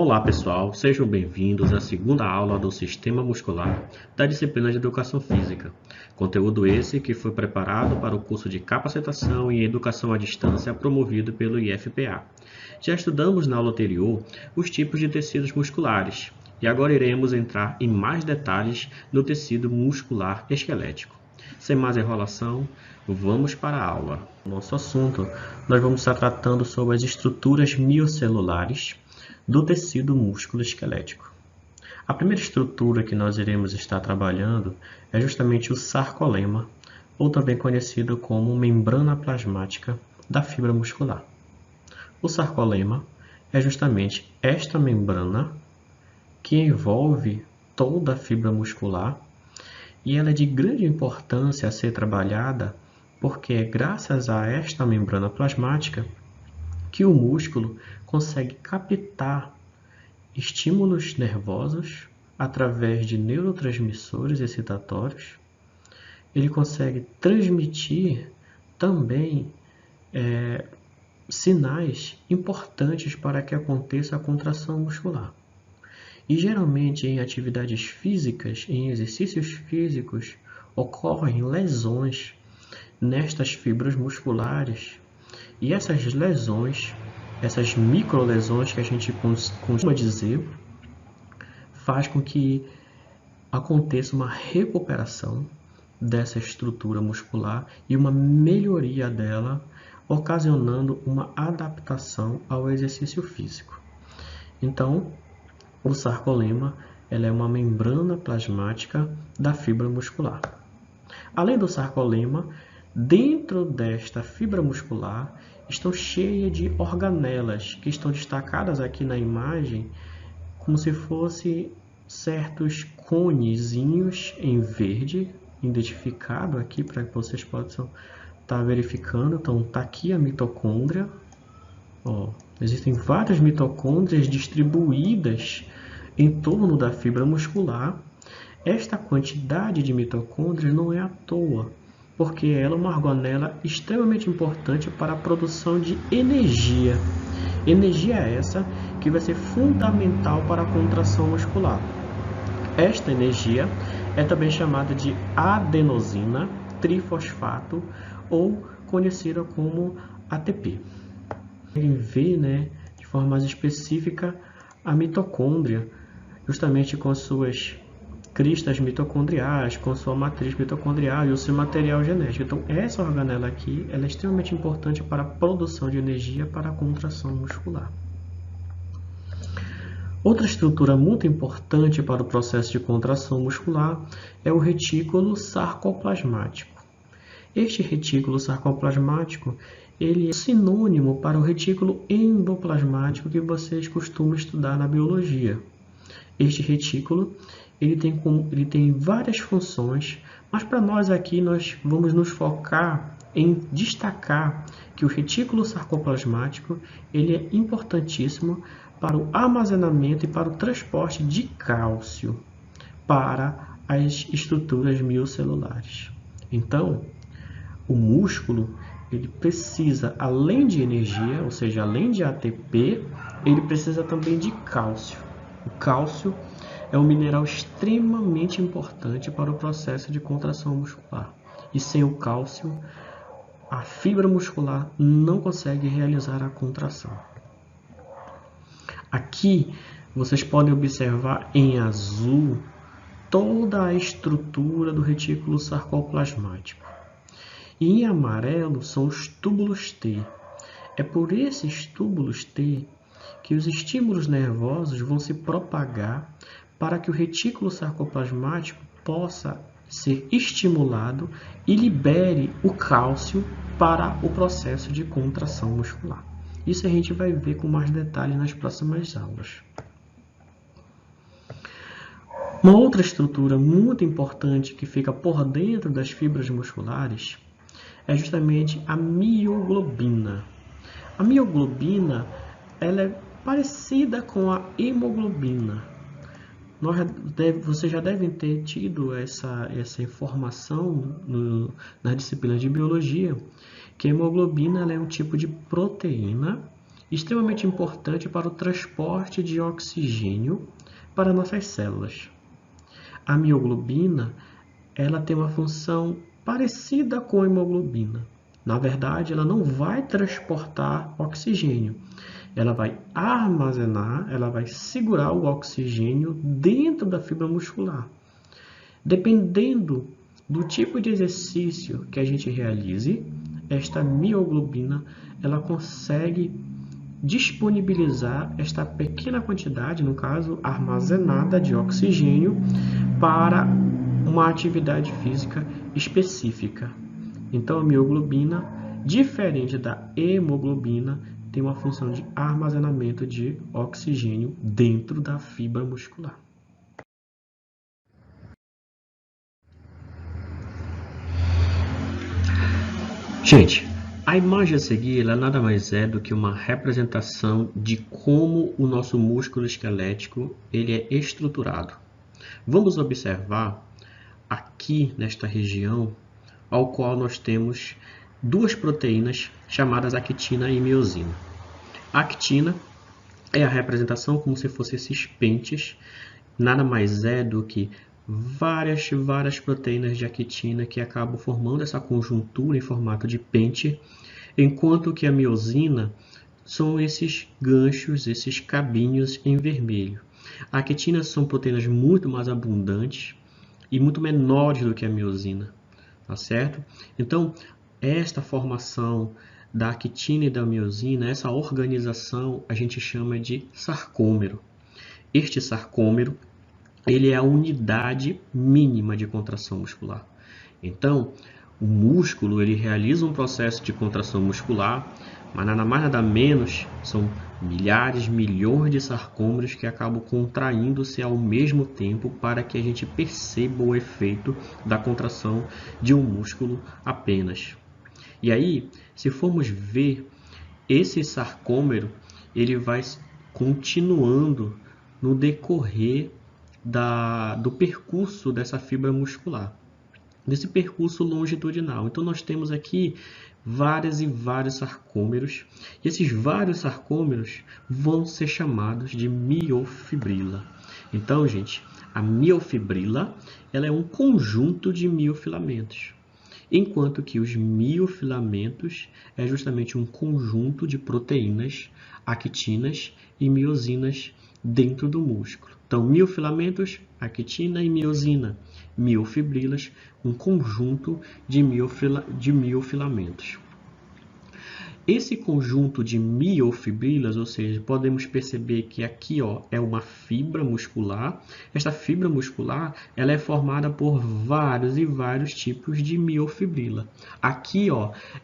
Olá pessoal, sejam bem-vindos à segunda aula do Sistema Muscular da disciplina de Educação Física. Conteúdo esse que foi preparado para o curso de Capacitação em Educação à Distância promovido pelo IFPA. Já estudamos na aula anterior os tipos de tecidos musculares e agora iremos entrar em mais detalhes no tecido muscular esquelético. Sem mais enrolação, vamos para a aula. Nosso assunto, nós vamos estar tratando sobre as estruturas miocelulares do tecido músculo-esquelético. A primeira estrutura que nós iremos estar trabalhando é justamente o sarcolema, ou também conhecido como membrana plasmática da fibra muscular. O sarcolema é justamente esta membrana que envolve toda a fibra muscular e ela é de grande importância a ser trabalhada porque é graças a esta membrana plasmática que o músculo consegue captar estímulos nervosos através de neurotransmissores excitatórios. Ele consegue transmitir também sinais importantes para que aconteça a contração muscular. E geralmente em atividades físicas, em exercícios físicos, ocorrem lesões nestas fibras musculares. E essas lesões, essas microlesões que a gente costuma dizer, faz com que aconteça uma recuperação dessa estrutura muscular e uma melhoria dela, ocasionando uma adaptação ao exercício físico. Então, o sarcolema ela é uma membrana plasmática da fibra muscular. Além do sarcolema, dentro desta fibra muscular estão cheias de organelas que estão destacadas aqui na imagem como se fossem certos conezinhos em verde, identificado aqui para que vocês possam estar verificando. Então, está aqui a mitocôndria. Existem várias mitocôndrias distribuídas em torno da fibra muscular. Esta quantidade de mitocôndrias não é à toa, porque ela é uma organela extremamente importante para a produção de energia. Energia essa que vai ser fundamental para a contração muscular. Esta energia é também chamada de adenosina trifosfato ou conhecida como ATP. Podem ver, de forma mais específica, a mitocôndria, justamente com suas cristas mitocondriais, com sua matriz mitocondrial e o seu material genético. Então, essa organela aqui ela é extremamente importante para a produção de energia para a contração muscular. Outra estrutura muito importante para o processo de contração muscular é o retículo sarcoplasmático. Este retículo sarcoplasmático ele é sinônimo para o retículo endoplasmático que vocês costumam estudar na biologia. Este retículo ele tem várias funções, mas para nós aqui nós vamos nos focar em destacar que o retículo sarcoplasmático ele é importantíssimo para o armazenamento e para o transporte de cálcio para as estruturas miocelulares. Então, o músculo ele precisa, além de energia, ou seja, além de ATP, ele precisa também de cálcio. O cálcio é um mineral extremamente importante para o processo de contração muscular. E sem o cálcio, a fibra muscular não consegue realizar a contração. Aqui, vocês podem observar em azul toda a estrutura do retículo sarcoplasmático. E em amarelo são os túbulos T. É por esses túbulos T que os estímulos nervosos vão se propagar para que o retículo sarcoplasmático possa ser estimulado e libere o cálcio para o processo de contração muscular. Isso a gente vai ver com mais detalhes nas próximas aulas. Uma outra estrutura muito importante que fica por dentro das fibras musculares é justamente a mioglobina. A mioglobina ela é parecida com a hemoglobina. Vocês já devem ter tido essa informação nas disciplinas de biologia, que a hemoglobina ela é um tipo de proteína extremamente importante para o transporte de oxigênio para nossas células. A mioglobina, ela tem uma função parecida com a hemoglobina. Na verdade, ela não vai transportar oxigênio. Ela vai armazenar, ela vai segurar o oxigênio dentro da fibra muscular. Dependendo do tipo de exercício que a gente realize, esta mioglobina, ela consegue disponibilizar esta pequena quantidade, no caso, armazenada de oxigênio para uma atividade física específica. Então, a mioglobina, diferente da hemoglobina, tem uma função de armazenamento de oxigênio dentro da fibra muscular. Gente, a imagem a seguir ela nada mais é do que uma representação de como o nosso músculo esquelético ele é estruturado. Vamos observar aqui nesta região, ao qual nós temos duas proteínas chamadas actina e miosina. A actina é a representação como se fossem esses pentes, nada mais é do que várias proteínas de actina que acabam formando essa conjuntura em formato de pente, enquanto que a miosina são esses ganchos, esses cabinhos em vermelho. A actina são proteínas muito mais abundantes e muito menores do que a miosina, tá certo? Então, esta formação da actina e da miosina, essa organização, a gente chama de sarcômero. Este sarcômero, ele é a unidade mínima de contração muscular. Então, o músculo ele realiza um processo de contração muscular, mas nada mais nada menos são milhares, milhões de sarcômeros que acabam contraindo-se ao mesmo tempo para que a gente perceba o efeito da contração de um músculo apenas. E aí, se formos ver, esse sarcômero ele vai continuando no decorrer do percurso dessa fibra muscular, desse percurso longitudinal. Então, nós temos aqui vários sarcômeros, e esses vários sarcômeros vão ser chamados de miofibrila. Então, gente, a miofibrila ela é um conjunto de miofilamentos, enquanto que os miofilamentos é justamente um conjunto de proteínas, actinas e miosinas dentro do músculo. Então, miofilamentos, actina e miosina. Miofibrilas, um conjunto de miofilamentos. Esse conjunto de miofibrilas, ou seja, podemos perceber que aqui é uma fibra muscular. Esta fibra muscular ela é formada por vários tipos de miofibrila. Aqui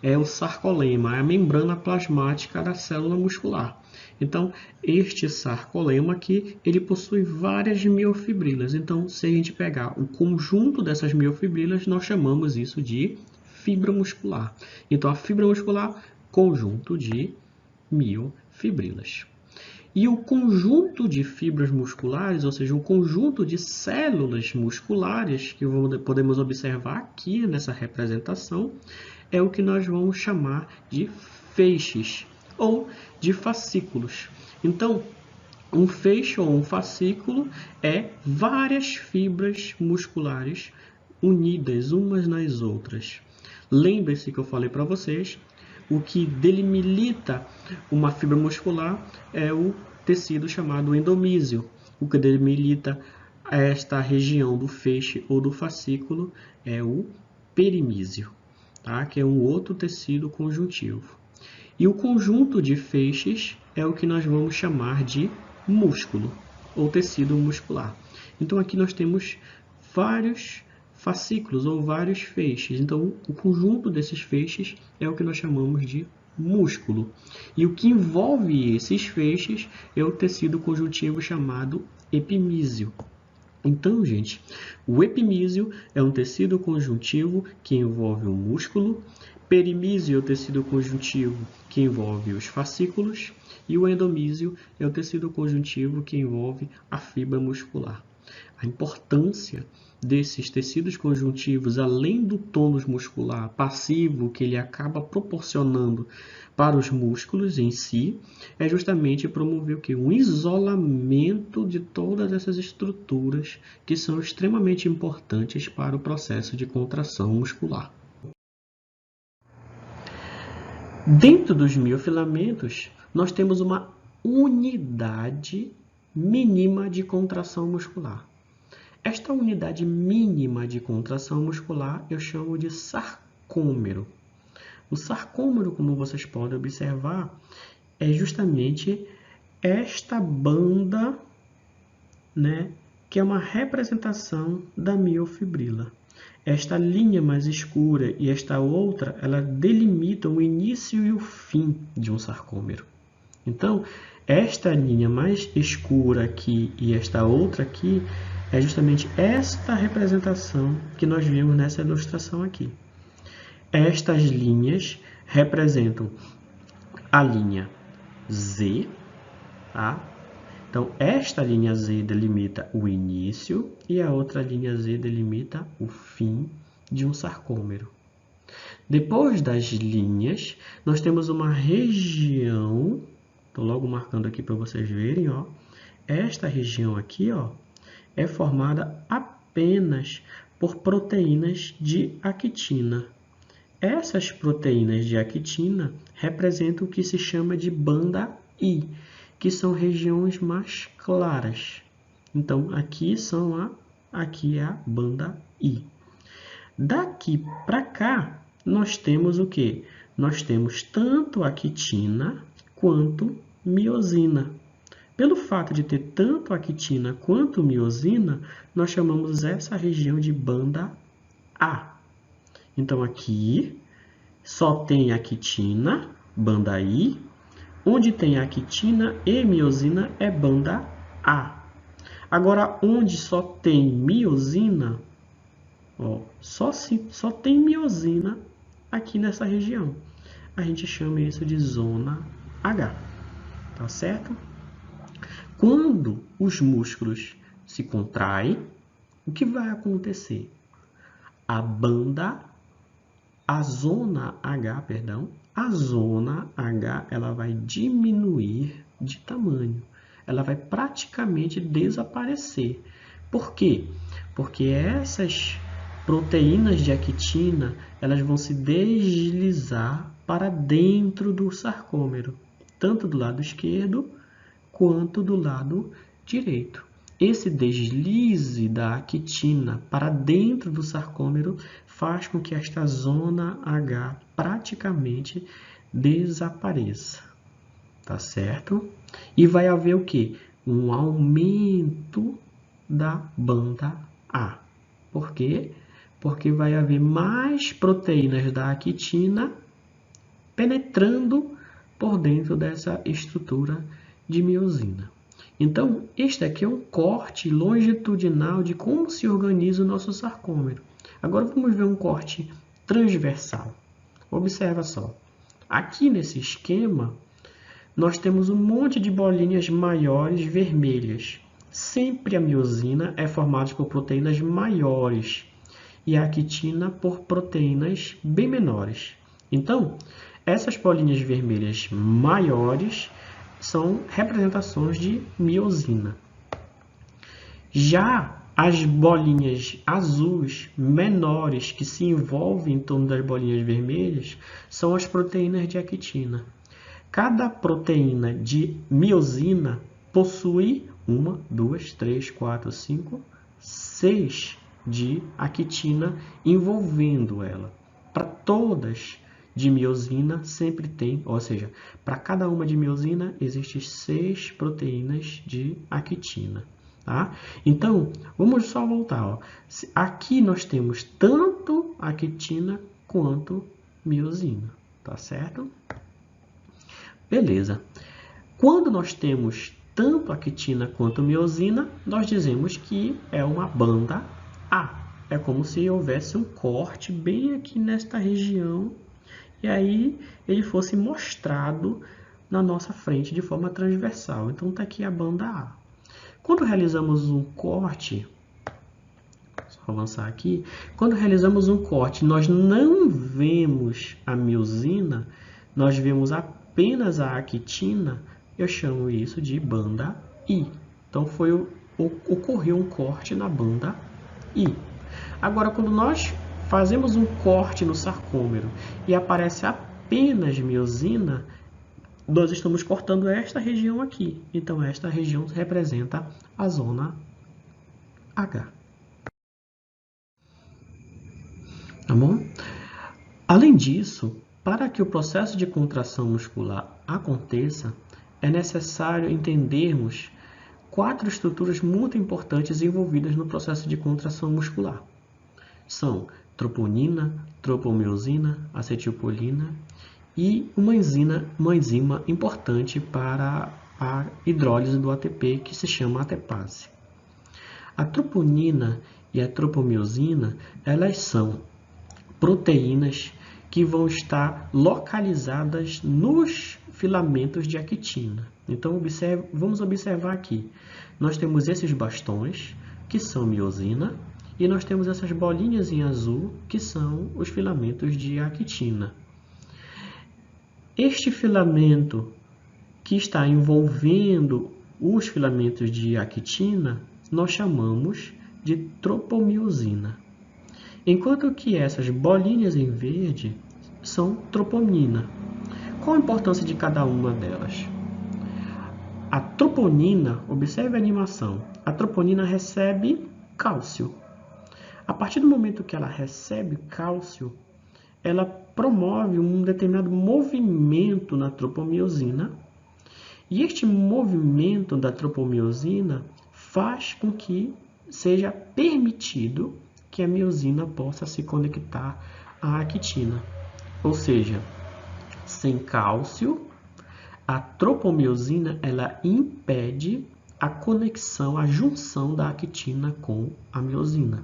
é o sarcolema, é a membrana plasmática da célula muscular. Então, este sarcolema aqui, ele possui várias miofibrilas. Então, se a gente pegar o conjunto dessas miofibrilas, nós chamamos isso de fibra muscular. Então, a fibra muscular, conjunto de miofibrilas. E o conjunto de fibras musculares, ou seja, o conjunto de células musculares que podemos observar aqui nessa representação, é o que nós vamos chamar de feixes ou de fascículos. Então, um feixe ou um fascículo é várias fibras musculares unidas umas nas outras. Lembre-se que eu falei para vocês, o que delimita uma fibra muscular é o tecido chamado endomísio. O que delimita esta região do feixe ou do fascículo é o perimísio, tá? Que é um outro tecido conjuntivo. E o conjunto de feixes é o que nós vamos chamar de músculo ou tecido muscular. Então, aqui nós temos vários fascículos ou vários feixes. Então, o conjunto desses feixes é o que nós chamamos de músculo. E o que envolve esses feixes é o tecido conjuntivo chamado epimísio. Então, gente, o epimísio é um tecido conjuntivo que envolve o músculo, perimísio é o tecido conjuntivo que envolve os fascículos e o endomísio é o tecido conjuntivo que envolve a fibra muscular. A importância desses tecidos conjuntivos, além do tônus muscular passivo que ele acaba proporcionando para os músculos em si, é justamente promover o quê? Um isolamento de todas essas estruturas que são extremamente importantes para o processo de contração muscular. Dentro dos miofilamentos, nós temos uma unidade mínima de contração muscular. Esta unidade mínima de contração muscular eu chamo de sarcômero. O sarcômero, como vocês podem observar, é justamente esta banda, né, que é uma representação da miofibrila. Esta linha mais escura e esta outra, ela delimitam o início e o fim de um sarcômero. Então, esta linha mais escura aqui e esta outra aqui é justamente esta representação que nós vimos nessa ilustração aqui. Estas linhas representam a linha Z, tá? Então, esta linha Z delimita o início e a outra linha Z delimita o fim de um sarcômero. Depois das linhas, nós temos uma região, estou logo marcando aqui para vocês verem, ó. Esta região aqui, ó, é formada apenas por proteínas de actina. Essas proteínas de actina representam o que se chama de banda I, que são regiões mais claras. Então, aqui é a banda I. Daqui para cá, nós temos o quê? Nós temos tanto actina quanto miosina. Pelo fato de ter tanto actina quanto miosina, nós chamamos essa região de banda A. Então, aqui só tem actina, banda I. Onde tem actina e miosina é banda A. Agora, onde só tem miosina, ó, só tem miosina aqui nessa região. A gente chama isso de zona H. Tá certo? Quando os músculos se contraem, o que vai acontecer? A zona H, ela vai diminuir de tamanho. Ela vai praticamente desaparecer. Por quê? Porque essas proteínas de actina, elas vão se deslizar para dentro do sarcômero, tanto do lado esquerdo quanto do lado direito. Esse deslize da actina para dentro do sarcômero faz com que esta zona H praticamente desapareça, tá certo? E vai haver o quê? Um aumento da banda A. Por quê? Porque vai haver mais proteínas da actina penetrando por dentro dessa estrutura de miosina. Então, este aqui é um corte longitudinal de como se organiza o nosso sarcômero. Agora vamos ver um corte transversal. Observa só. Aqui nesse esquema, nós temos um monte de bolinhas maiores vermelhas. Sempre a miosina é formada por proteínas maiores e a actina por proteínas bem menores. Então, essas bolinhas vermelhas maiores são representações de miosina. Já as bolinhas azuis menores que se envolvem em torno das bolinhas vermelhas são as proteínas de actina. Cada proteína de miosina possui 1, 2, 3, 4, 5, 6 de actina envolvendo ela. Para todas de miosina sempre tem, ou seja, para cada uma de miosina existem 6 proteínas de actina. Tá? Então, vamos só voltar. Ó. Aqui nós temos tanto actina quanto miosina. Tá certo? Beleza. Quando nós temos tanto actina quanto miosina, nós dizemos que é uma banda A. É como se houvesse um corte bem aqui nesta região e aí ele fosse mostrado na nossa frente de forma transversal. Então, está aqui a banda A. Quando realizamos um corte, só Vou avançar aqui. Quando realizamos um corte, nós não vemos a miosina, nós vemos apenas a actina, eu chamo isso de banda I. Então, ocorreu um corte na banda I. Agora, quando nós fazemos um corte no sarcômero e aparece apenas miosina, nós estamos cortando esta região aqui. Então, esta região representa a zona H. Tá bom? Além disso, para que o processo de contração muscular aconteça, é necessário entendermos 4 estruturas muito importantes envolvidas no processo de contração muscular. São troponina, tropomiosina, acetilcolina e uma enzima importante para a hidrólise do ATP, que se chama ATPase. A troponina e a tropomiosina, elas são proteínas que vão estar localizadas nos filamentos de actina. Então, vamos observar aqui. Nós temos esses bastões, que são miosina, e nós temos essas bolinhas em azul, que são os filamentos de actina. Este filamento que está envolvendo os filamentos de actina, nós chamamos de tropomiosina. Enquanto que essas bolinhas em verde são troponina. Qual a importância de cada uma delas? A troponina, observe a animação, a troponina recebe cálcio. A partir do momento que ela recebe cálcio, ela promove um determinado movimento na tropomiosina, e este movimento da tropomiosina faz com que seja permitido que a miosina possa se conectar à actina. Ou seja, sem cálcio, a tropomiosina ela impede a conexão, a junção da actina com a miosina.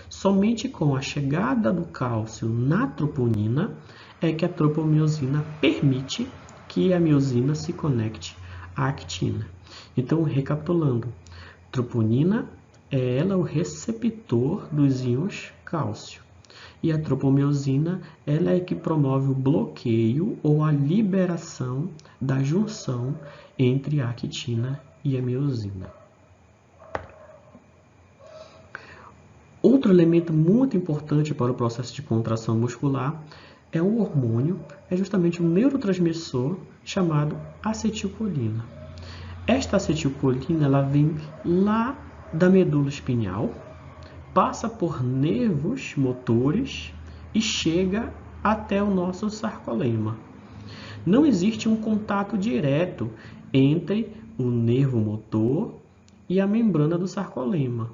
Somente com a chegada do cálcio na troponina é que a tropomiosina permite que a miosina se conecte à actina. Então, recapitulando, troponina é ela o receptor dos íons cálcio. E a tropomiosina ela é que promove o bloqueio ou a liberação da junção entre a actina e a miosina. Outro elemento muito importante para o processo de contração muscular é um hormônio, é justamente um neurotransmissor chamado acetilcolina. Esta acetilcolina ela vem lá da medula espinhal, passa por nervos motores e chega até o nosso sarcolema. Não existe um contato direto entre o nervo motor e a membrana do sarcolema,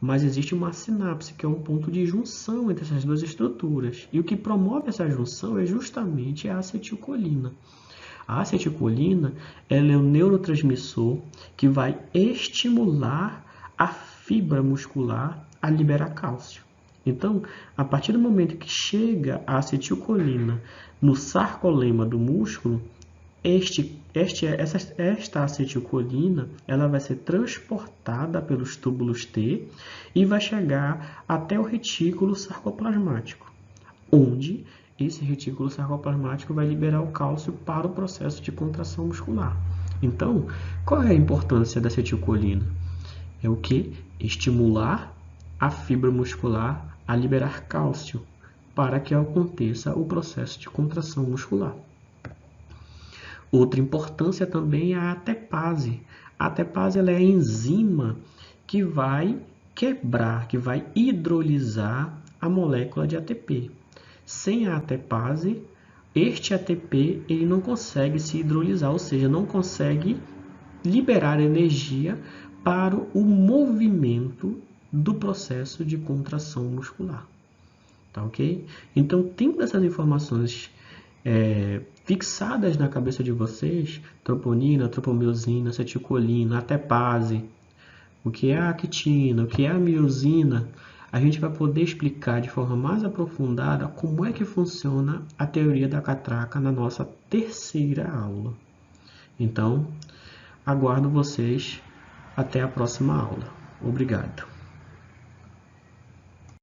mas existe uma sinapse, que é um ponto de junção entre essas duas estruturas. E o que promove essa junção é justamente a acetilcolina. A acetilcolina ela é um neurotransmissor que vai estimular a fibra muscular a liberar cálcio. Então, a partir do momento que chega a acetilcolina no sarcolema do músculo, esta acetilcolina ela vai ser transportada pelos túbulos T e vai chegar até o retículo sarcoplasmático, onde esse retículo sarcoplasmático vai liberar o cálcio para o processo de contração muscular. Então, qual é a importância da acetilcolina? É o que? Estimular a fibra muscular a liberar cálcio para que aconteça o processo de contração muscular. Outra importância também é a ATPase. A ATPase ela é a enzima que vai quebrar, que vai hidrolisar a molécula de ATP. Sem a ATPase, este ATP ele não consegue se hidrolisar, ou seja, não consegue liberar energia para o movimento do processo de contração muscular. Tá ok? Então, tendo essas informações fixadas na cabeça de vocês, troponina, tropomiosina, acetilcolina, ATPase, o que é a actina, o que é a miosina, a gente vai poder explicar de forma mais aprofundada como é que funciona a teoria da catraca na nossa terceira aula. Então, aguardo vocês até a próxima aula. Obrigado.